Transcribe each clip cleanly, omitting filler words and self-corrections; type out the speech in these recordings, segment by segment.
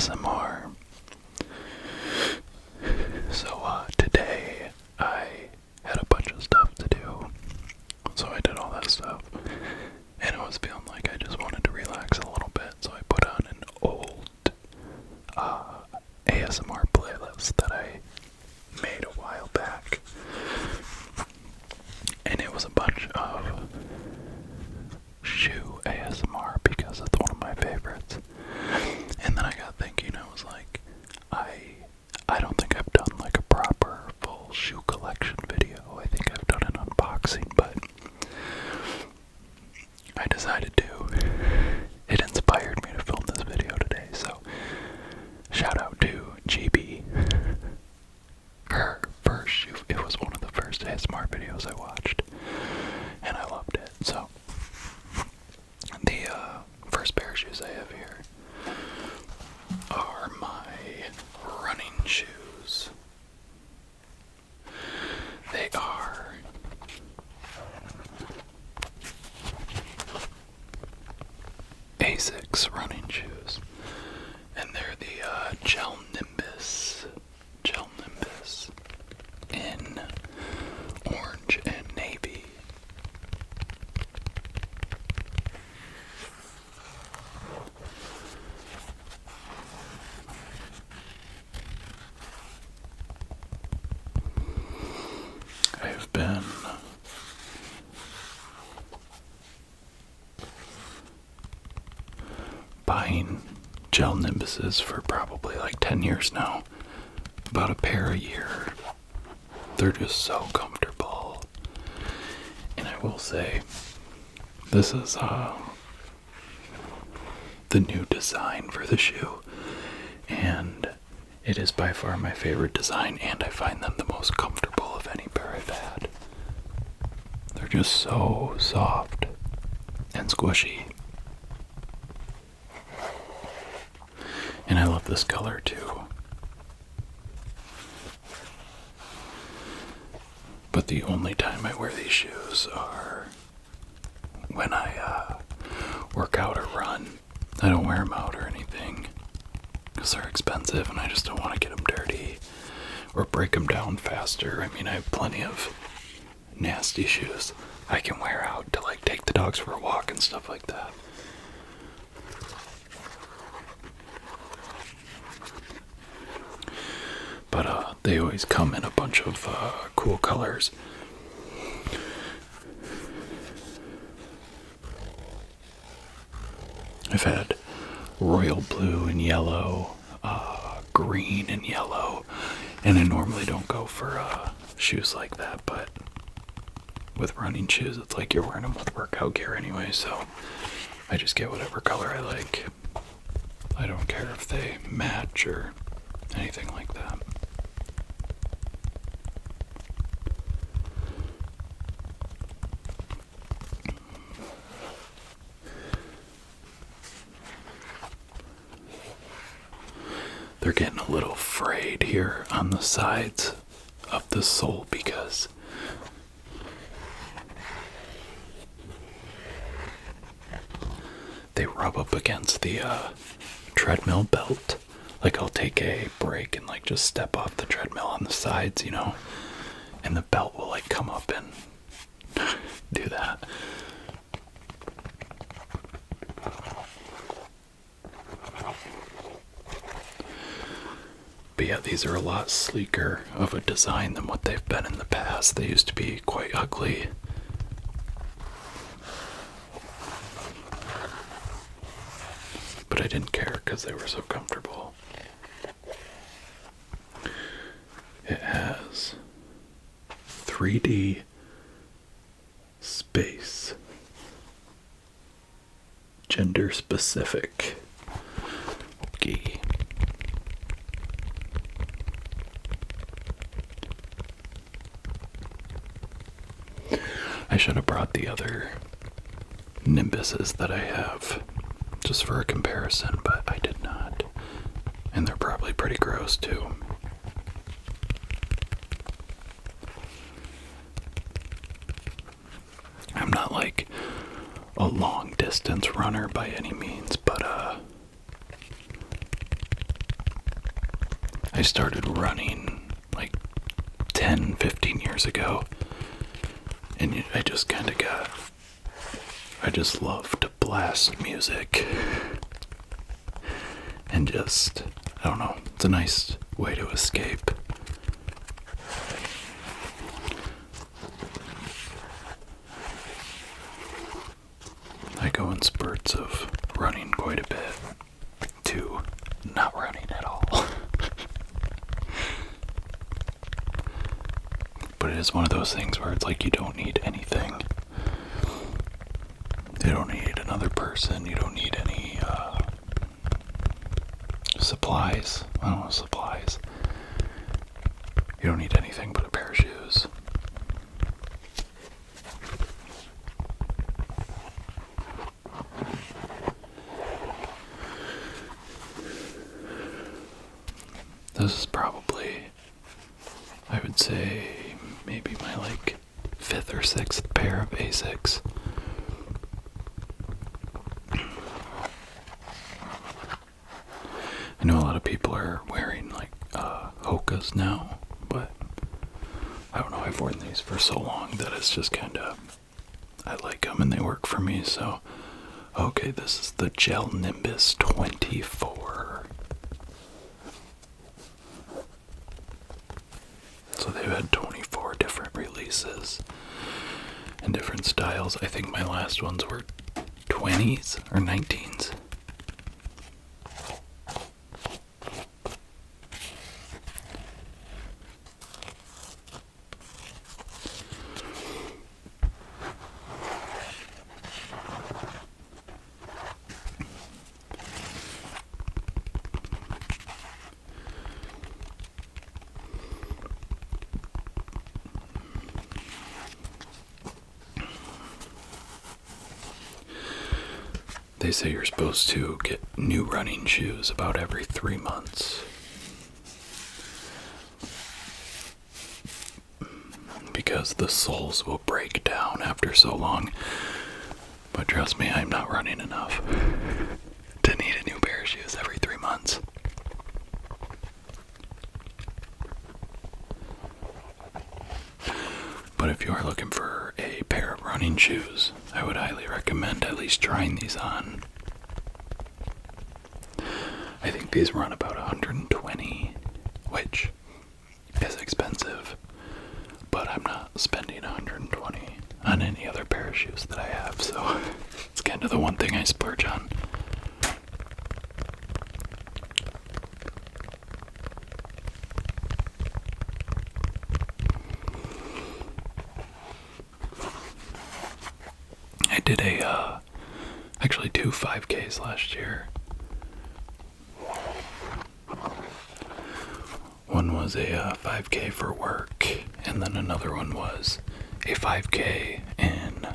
ASMR. So today I had a bunch of stuff to do, so I did all that stuff, and I was feeling like I just wanted to relax a little bit, so I put on an old ASMR playlist that I made a while back, and it was a bunch of shoe ASMR because it's one of my favorites. And then I got thinking, I was like, I don't think I've done like a proper full shoe collection video. I think I've done an unboxing, but I decided to. It inspired me to film this video today, so shout out to GB. Her first shoe, it was one of the first ASMR videos I watched, and I loved it. So the first pair of shoes I have here are my running shoes. They are Asics running shoes, and they're the Gel Nimbus in orange and navy. I have been buying Gel Nimbuses for probably like 10 years now. About a pair a year. They're just so comfortable. And I will say, this is the new design for the shoe. And it is by far my favorite design, and I find them the most comfortable of any pair I've had. They're just so soft and squishy. And I love this color too. But the only time I wear these shoes are when I work out or run. I don't wear them out or anything because they're expensive and I just don't want to get them dirty or break them down faster. I mean, I have plenty of nasty shoes I can wear out to like take the dogs for a walk and stuff like that. But they always come in a bunch of cool colors. I've had royal blue and yellow, green and yellow, and I normally don't go for shoes like that, but with running shoes, it's like you're wearing them with workout gear anyway, so I just get whatever color I like. I don't care if they match or anything like that. They're getting a little frayed here on the sides of the sole because they rub up against the treadmill belt. Like I'll take a break and like just step off the treadmill on the sides, you know, and the belt will like come up and do that. But yeah, these are a lot sleeker of a design than what they've been in the past. They used to be quite ugly. But I didn't care because they were so comfortable. It has 3D space, gender specific. Okay. I should have brought the other Nimbuses that I have just for a comparison, but I did not. And they're probably pretty gross too. I'm not like a long distance runner by any means, but I started running like 10, 15 years ago, and I just kind of I just love to blast music and just, I don't know, it's a nice way to escape. I go in spurts of running quite a bit to not running at all. But it is one of those things where it's like you don't need anything. You don't need another person. You don't need any supplies. I don't know, supplies. You don't need anything but a pair of shoes. This is probably, I would say, maybe my like 5th or 6th pair of Asics. I know a lot of people are wearing like Hokas now, but I don't know, I've worn these for so long that it's just kind of, I like them and they work for me. So okay, this is the Gel Nimbus 24. So they've had 24 different releases and different styles. I think my last ones were 20s or 19s. They say you're supposed to get new running shoes about every 3 months. Because the soles will break down after so long. But trust me, I'm not running enough to need a new pair of shoes every 3 months. But if you are looking for a pair of running shoes, I would highly recommend at least trying these on. I think these run about $120, which is expensive, but I'm not spending $120 on any other pair of shoes that I have, so it's kind of the one thing I splurge on. I did actually 2 5Ks last year. One was a 5K for work, and then another one was a 5K in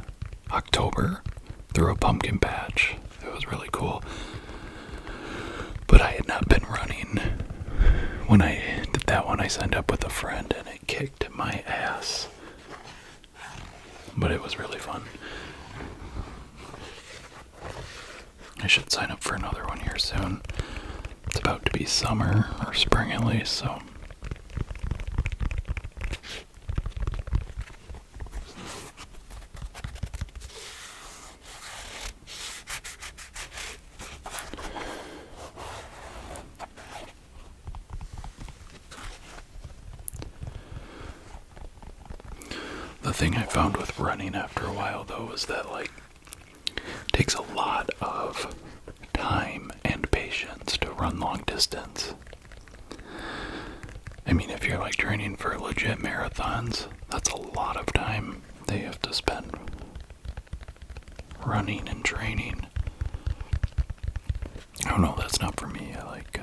October through a pumpkin patch. It was really cool. But I had not been running. When I did that one, I signed up with a friend, and it kicked my ass. But it was really fun. I should sign up for another one here soon. It's about to be summer, or spring at least, so. The thing I found with running after a while, though, is that, like, it takes a lot of time and patience to run long distance. I mean, if you're like training for legit marathons, that's a lot of time that you have to spend running and training. I don't know, that's not for me. I like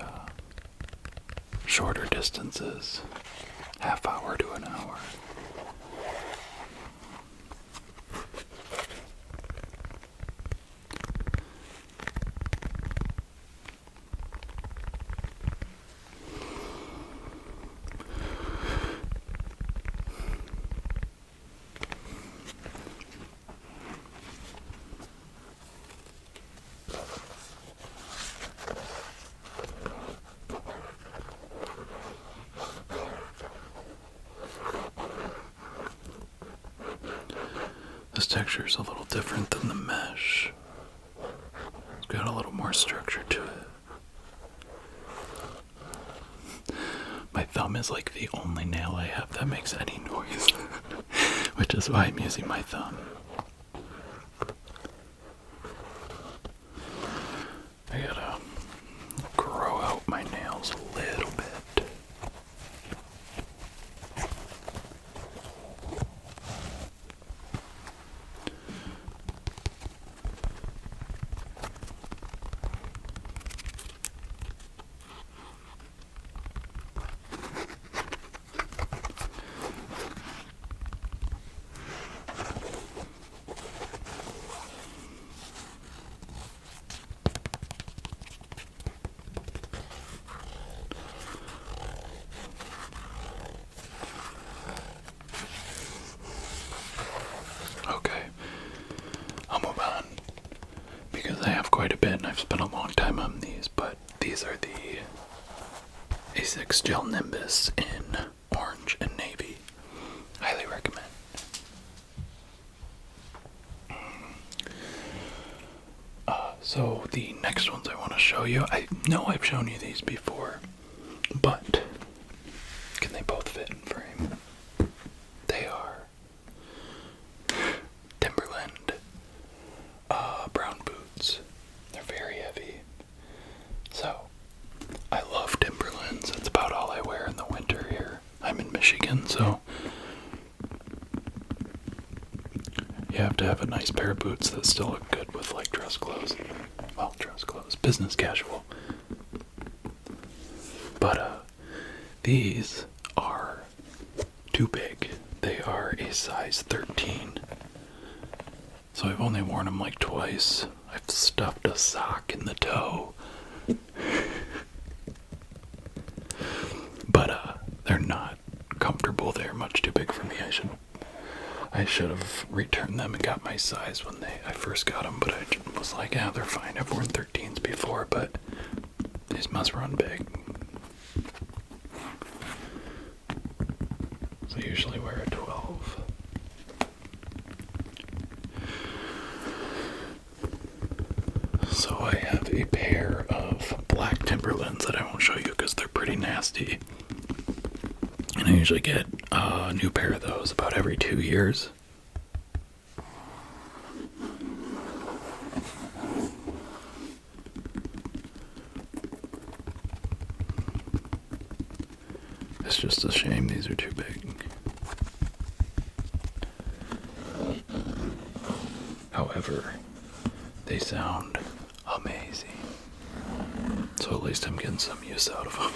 shorter distances, half hour to an hour. This texture is a little different than the mesh. It's got a little more structure to it. My thumb is like the only nail I have that makes any noise, which is why I'm using my thumb. I gotta grow out my nails a little bit. Okay, I'll move on because I have quite a bit and I've spent a long time on these, but these are the A6 Gel Nimbus in orange and navy. Highly recommend. So the next ones I want to show you, I know I've shown you these before, but can they both fit in frame? They are Timberland brown boots. They're very heavy. So, I love Timberlands. It's about all I wear in the winter here. I'm in Michigan, so you have to have a nice pair of boots that still look good with like dress clothes. Well, dress clothes, business casual. But these are too big. They are a size 13. So I've only worn them like twice. I've stuffed a sock in the toe. But they're not comfortable. They're much too big for me. I should have returned them and got my size when I first got them, but I was like, yeah, they're fine. I've worn 13s before, but these must run big. So I usually wear a 12. So I have a pair of black Timberlands that I won't show you because they're pretty nasty. And I usually get a new pair of those about every 2 years. It's just a shame these are too big. However, they sound amazing. So at least I'm getting some use out of them.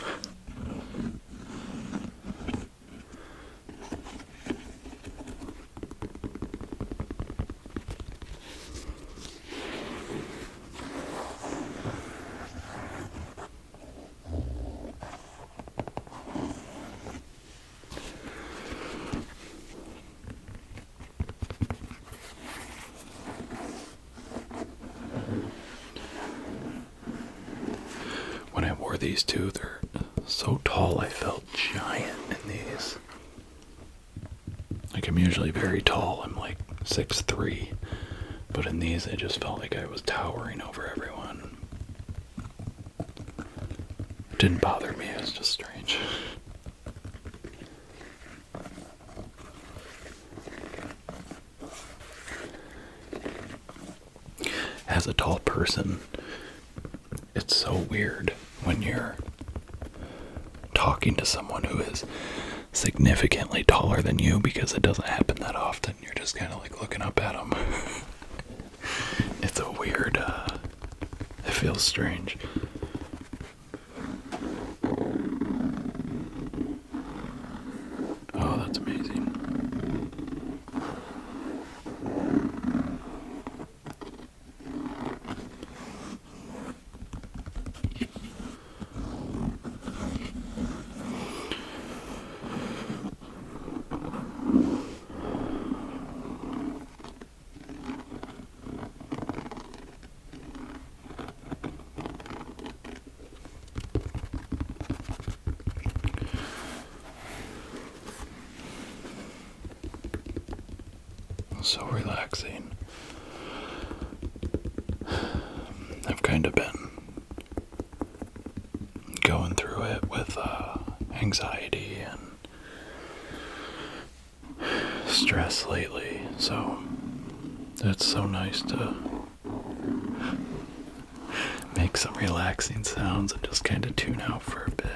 When I wore these two, they're so tall I felt giant in these. Like I'm usually very tall, I'm like 6'3", but in these I just felt like I was towering over everyone. It didn't bother me, it was just strange. As a tall person, it's so weird when you're talking to someone who is significantly taller than you because it doesn't happen that often. You're just kind of like looking up at them. It's a weird, it feels strange. Oh, that's amazing. So relaxing. I've kind of been going through it with anxiety and stress lately, so it's so nice to make some relaxing sounds and just kind of tune out for a bit.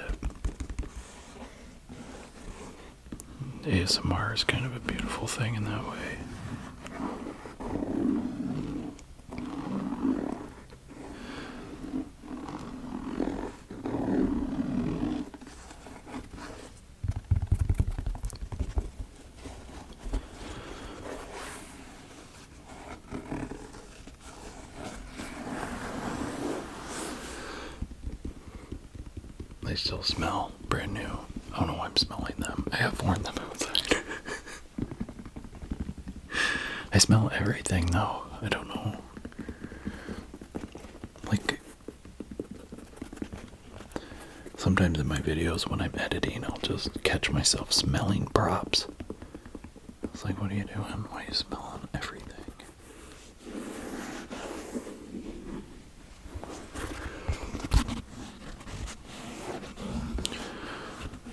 ASMR is kind of a beautiful thing in that way. They still smell brand new. I don't know why I'm smelling them. I have worn them outside. I smell everything though. I don't know. Like, sometimes in my videos when I'm editing, I'll just catch myself smelling props. It's like, what are you doing? Why are you smelling everything?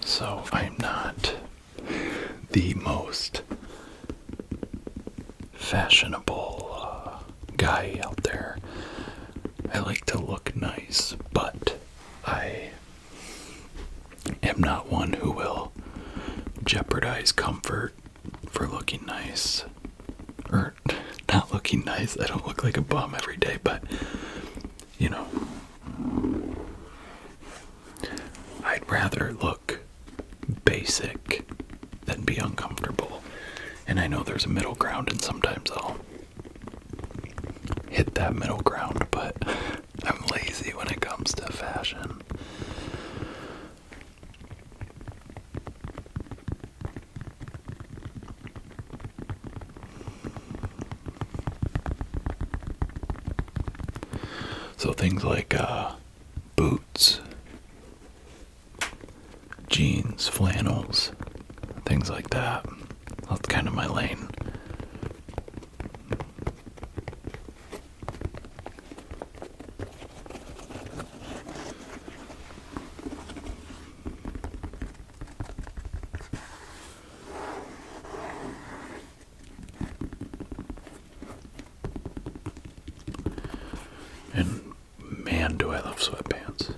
So I'm not the most fashionable guy out there. I like to look nice, but I am not one who will jeopardize comfort for looking nice. Or not looking nice. I don't look like a bum every day, but you know, I'd rather look basic than be uncomfortable. And I know there's a middle ground, and sometimes I'll hit that middle ground, but I'm lazy when it comes to fashion. So things like boots, jeans, flannels, things like that. That's kind of my lane. And man, do I love sweatpants.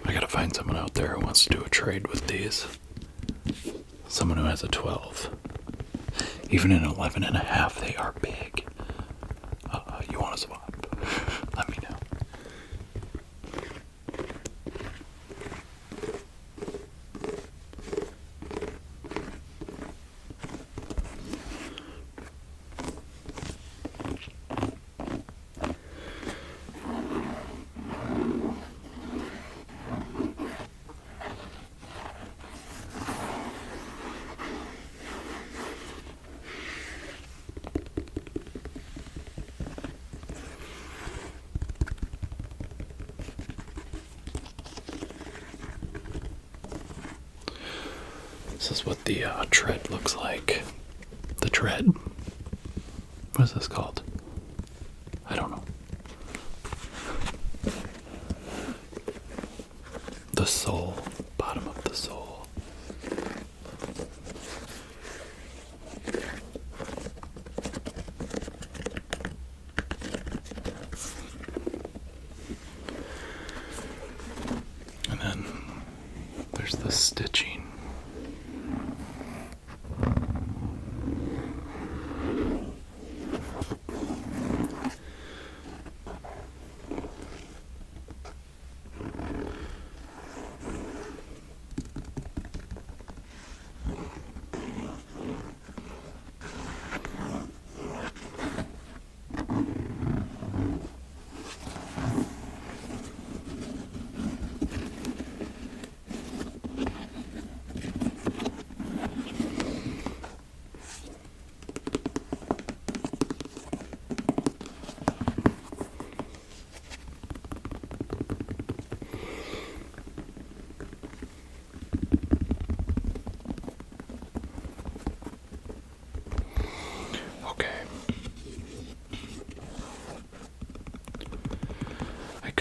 I gotta find someone out there who wants to do a trade with these. Someone who has a 12. Even an 11 and a half, they are big. You want to swap? Let me know. This is what the tread looks like. The tread? What is this called? I don't know. The sole. Bottom of the sole. And then there's the stitching.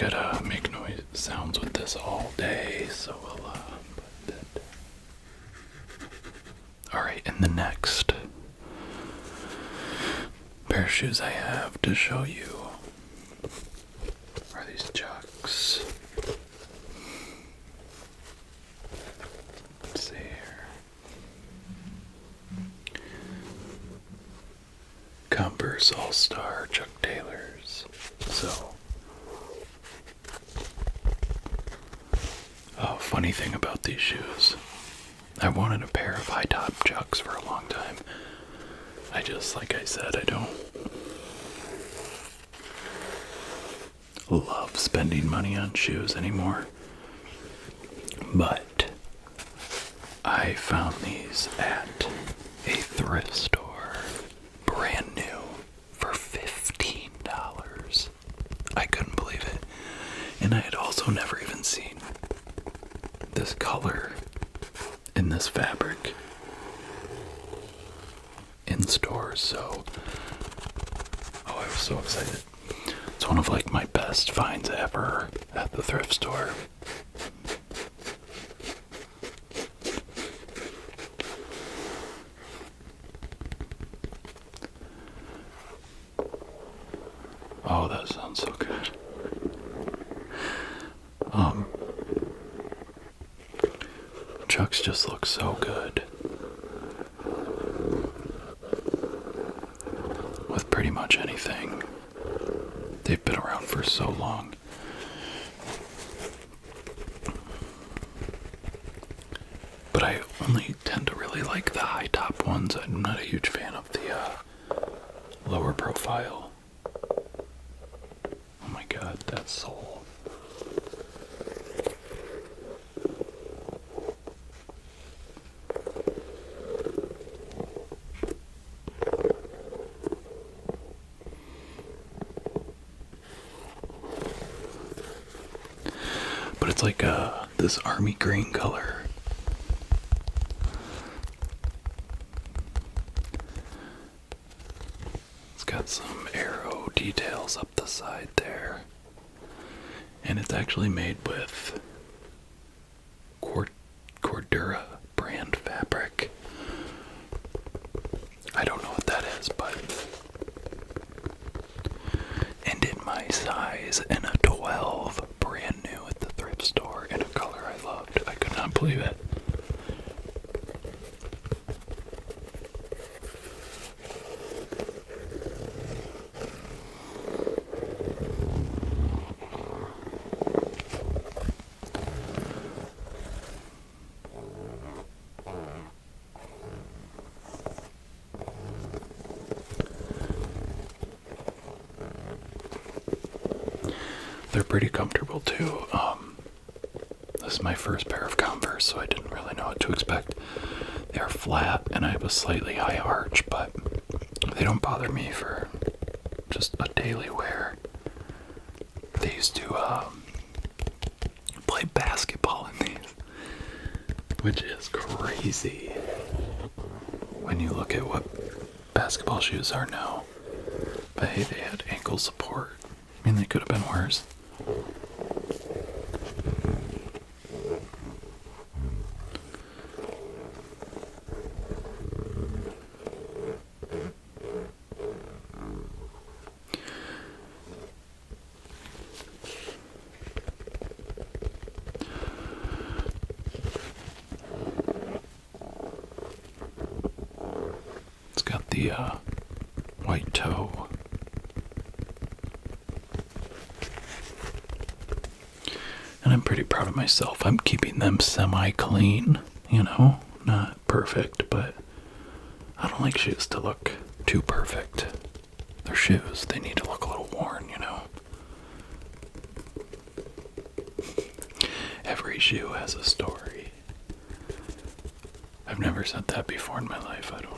could make noise sounds with this all day, so we'll put it. Alright, and the next pair of shoes I have to show you are these Chucks. Let's see here. Converse All-Star Chuck Taylors. So, funny thing about these shoes, I wanted a pair of high top Chucks for a long time. I just, like I said, I don't love spending money on shoes anymore. But I found these at a thrift store, brand new, for $15. I couldn't believe it. And I had also never even seen this color in this fabric in stores, so I was so excited. It's one of like my best finds ever at the thrift store. Oh, that sounds so good. Chucks just look so good with pretty much anything. They've been around for so long. But I only tend to really like the high top ones. I'm not a huge fan of the lower profile. Oh my god, that sole. But it's like this army green color. It's got some arrow details up the side there. And it's actually made with Cordura brand fabric. I don't know what that is, but... And in my size, and a 12, brand new at the thrift store, in a color I loved. I could not believe it. They're pretty comfortable too. This is my first pair of Converse, so I didn't really know what to expect. They are flat and I have a slightly high arch, but they don't bother me for just a daily wear. They used to play basketball in these, which is crazy when you look at what basketball shoes are now. But hey, they had ankle support. I mean, they could have been worse. It's got the white toe. And I'm pretty proud of myself. I'm keeping them semi-clean, you know? Not perfect, but I don't like shoes to look too perfect. They're shoes. They need to look a little worn, you know? Every shoe has a story. I've never said that before in my life. I don't know.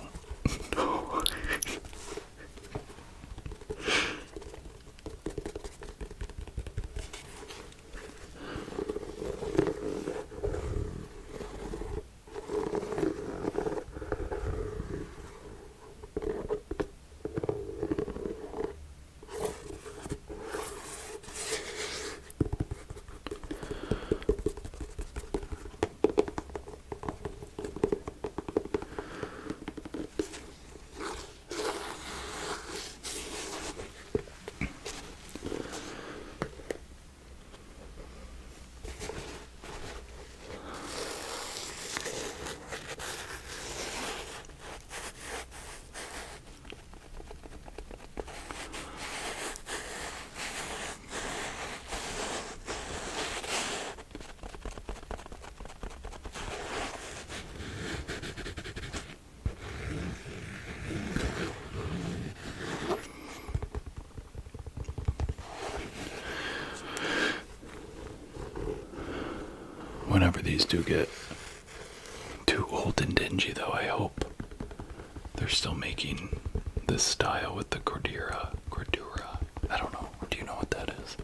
these do get too old and dingy, though. I hope they're still making this style with the Cordura. I don't know. Do you know what that is?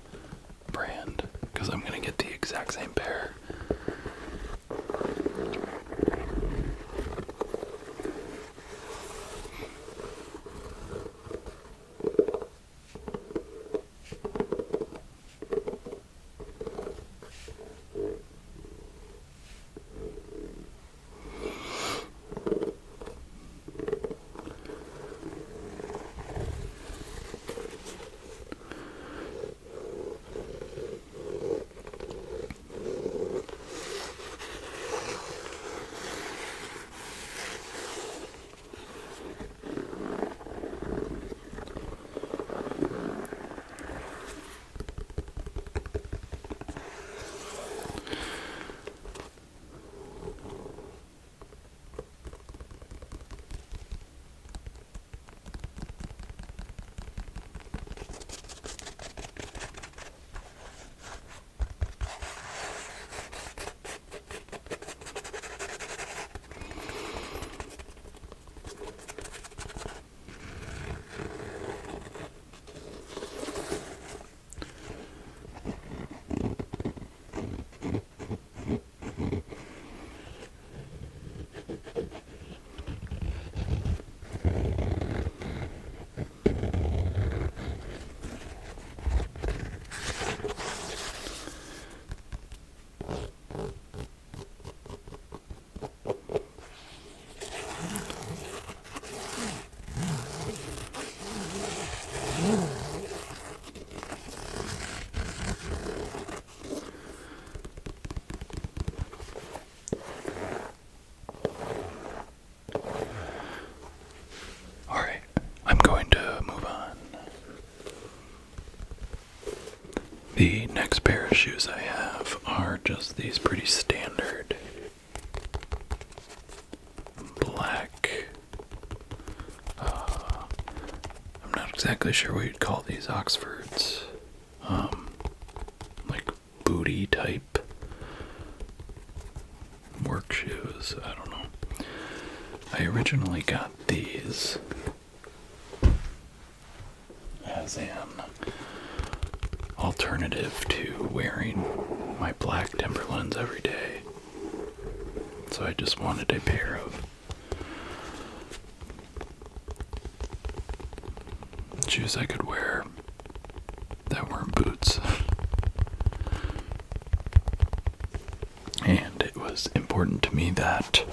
Brand. Because I'm going to get the exact same pair. The next pair of shoes I have are just these pretty standard black, I'm not exactly sure what you'd call these, Oxfords, like booty type work shoes. I don't know. I originally got these as an alternative to wearing my black Timberlands every day. So I just wanted a pair of shoes I could wear that weren't boots. And it was important to me that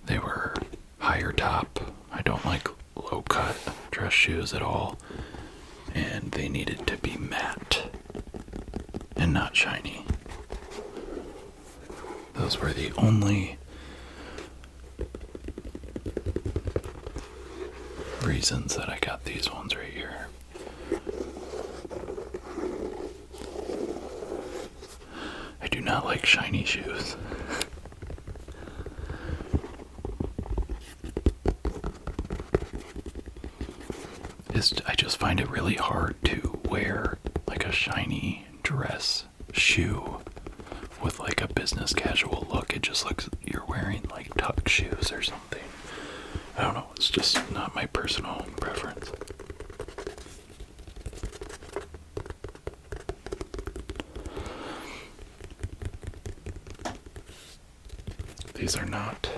they were higher top. I don't like low cut dress shoes at all. And they needed to be matte and not shiny. Those were the only reasons that I got these ones right here. I do not like shiny shoes. I just find it really hard to wear like a shiny dress shoe with like a business casual look. It just looks you're wearing like tuck shoes or something. I don't know, it's just not my personal preference. These are not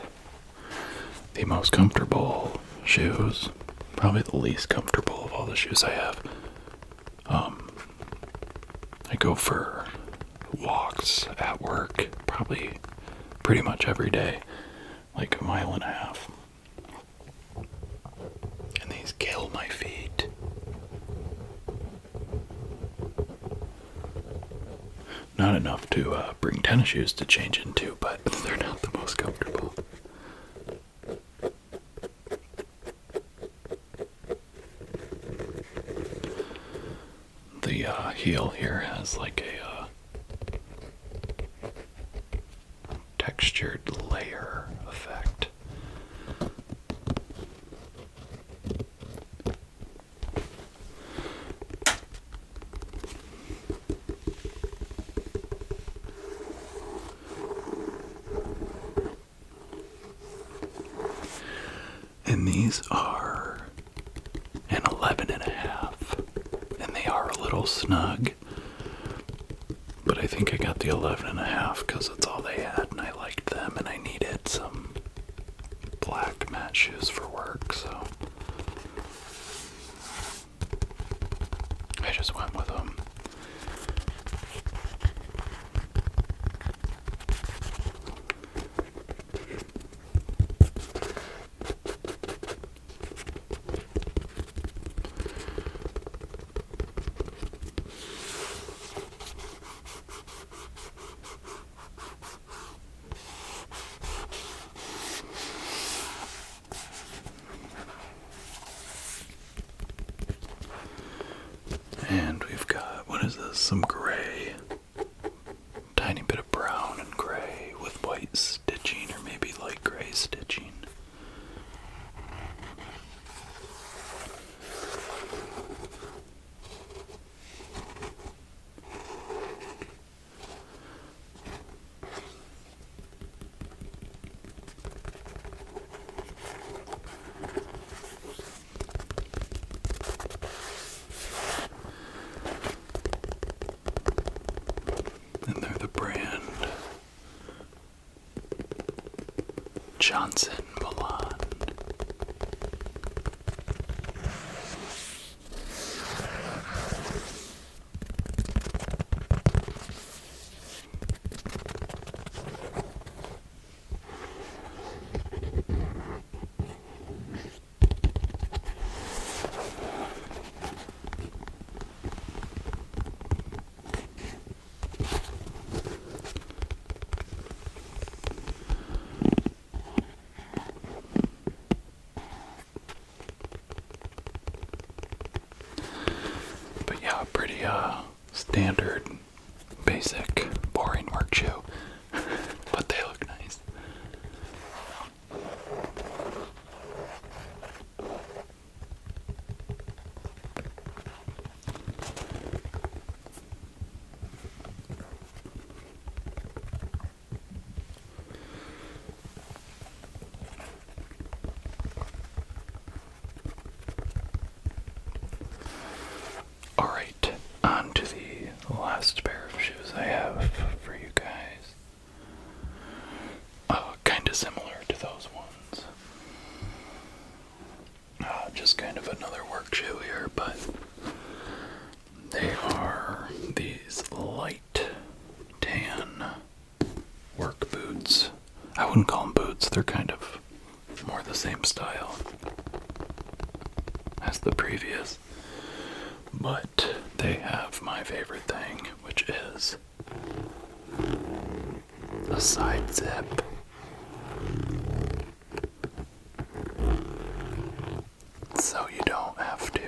the most comfortable shoes. Probably the least comfortable of all the shoes I have. I go for walks at work probably pretty much every day, like a mile and a half. And these kill my feet. Not enough to bring tennis shoes to change into, but they're not the most comfortable. The heel here has like a textured layer effect. And these are an 11 and a half. And they are a little snug. But I think I got the 11 and a half because that's all they had and I liked them and I needed some black matte shoes for work, so I just went with them. And we've got, what is this, some gray, tiny bit of brown and gray with white stitching or maybe light gray stitching. And they're the brand Johnson Milan. But yeah, pretty standard, basic, boring work shoe. But they look nice. Alright, on to the last pair of shoes I have for you guys. Kinda similar to those ones. Just kind of another work shoe here, but they are these light tan work boots. I wouldn't call them boots, they're kind of more the same style as the previous. But they have my favorite thing, which is a side zip. So you don't have to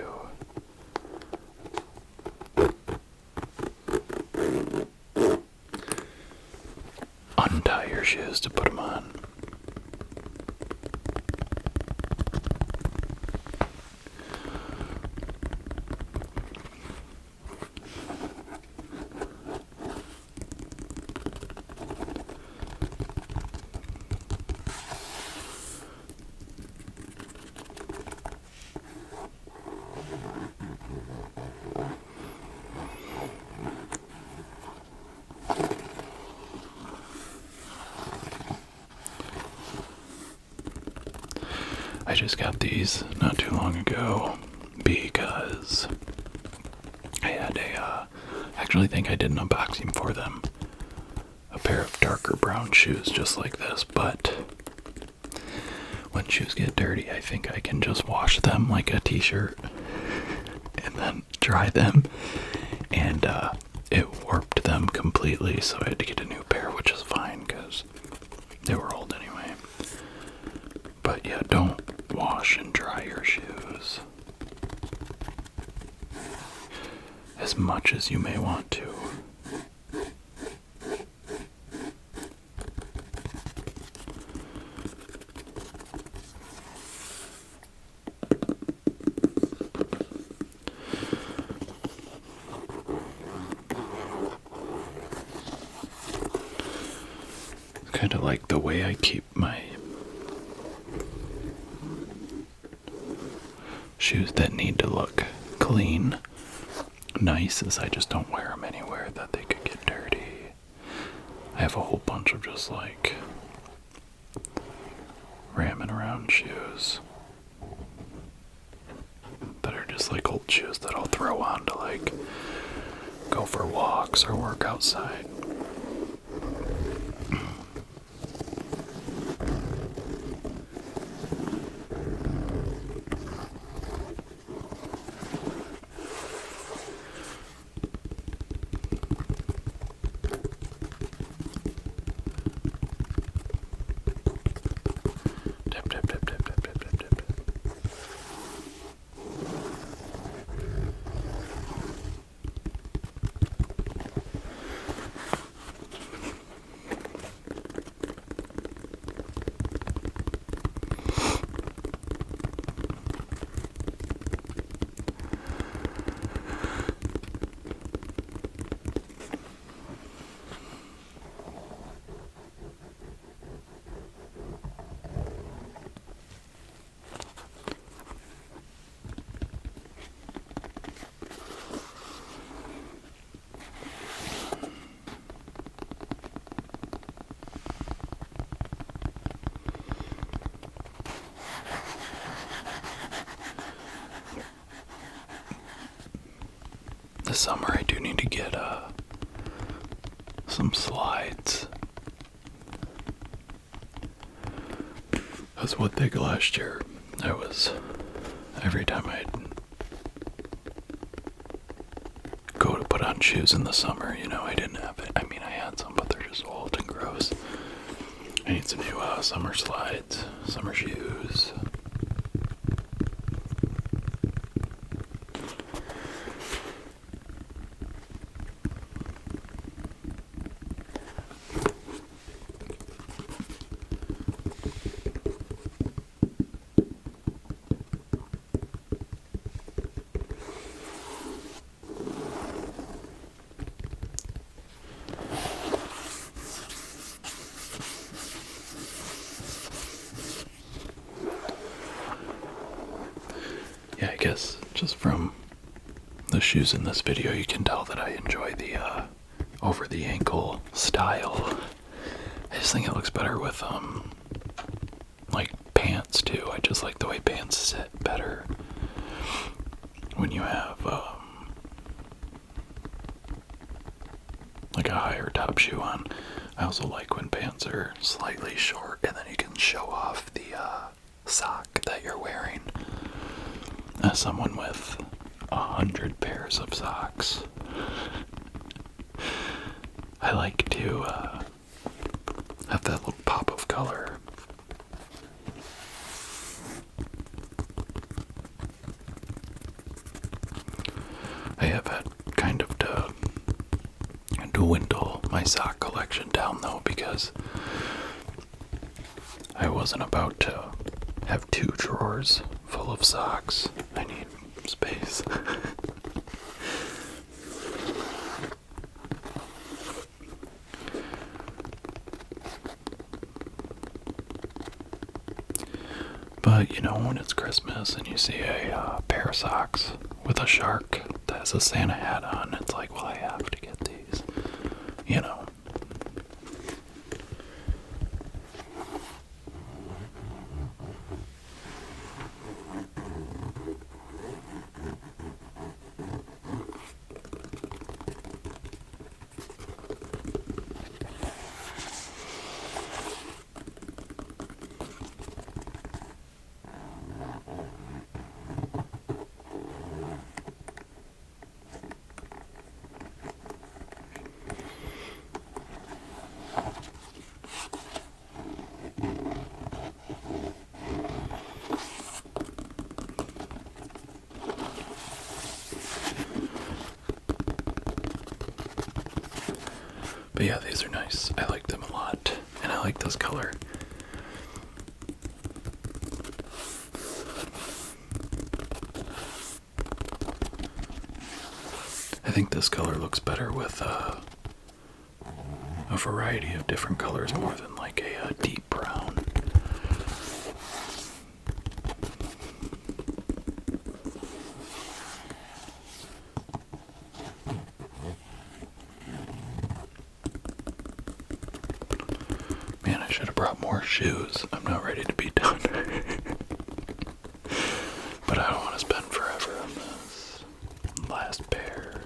untie your shoes to put them on. I just got these not too long ago because I had I actually think I did an unboxing for them. A pair of darker brown shoes just like this, but when shoes get dirty, I think I can just wash them like a t-shirt and then dry them, and it warped them completely, so I had to get a new pair, which is fine because they were old anyway. But yeah, don't wash and dry your shoes as much as you may want to. Kind of like the way I keep my shoes that need to look clean. Nice is I just don't wear them anywhere that they could get dirty. I have a whole bunch of just like ramming around shoes that are just like old shoes that I'll throw on to like go for walks or work outside. Dip, dip, dip, dip, dip, dip, dip, dip. This summer I do need to get some slides. I was one thing last year. Every time I'd go to put on shoes in the summer, I didn't have it. I mean, I had some, but they're just old and gross. I need some new summer slides, summer shoes. Yeah, I guess just from the shoes in this video, you can tell that I enjoy the over the ankle style. I just think it looks better with like pants too. I just like the way pants sit better when you have like a higher top shoe on. I also like when pants are slightly short and then you can show off the sock that you're wearing. As someone with 100 pairs of socks, I like to have that little pop of color. I have had kind of to dwindle my sock collection down though, because I wasn't about to have 2 drawers full of socks. I need space. But when it's Christmas and you see a pair of socks with a shark that has a Santa hat on, it's like, well, I have to get these. But yeah, these are nice. I like them a lot. And I like this color. I think this color looks better with a variety of different colors more than like a deep brown. should have brought more shoes. I'm not ready to be done. But I don't want to spend forever on this last pair.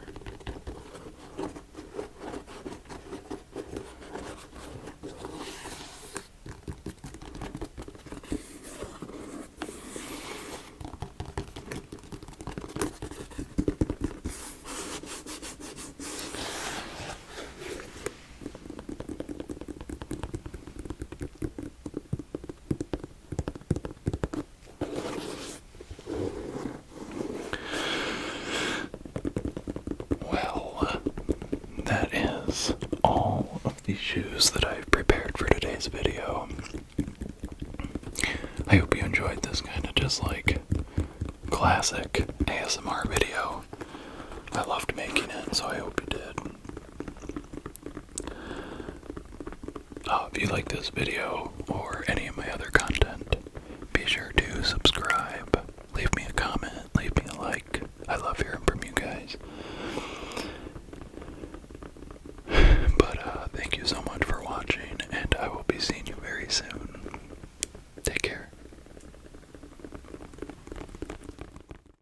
That is all of the shoes that I've prepared for today's video. I hope you enjoyed this kind of just like classic ASMR video. I loved making it, so I hope you did. If you like this video or any of my other content,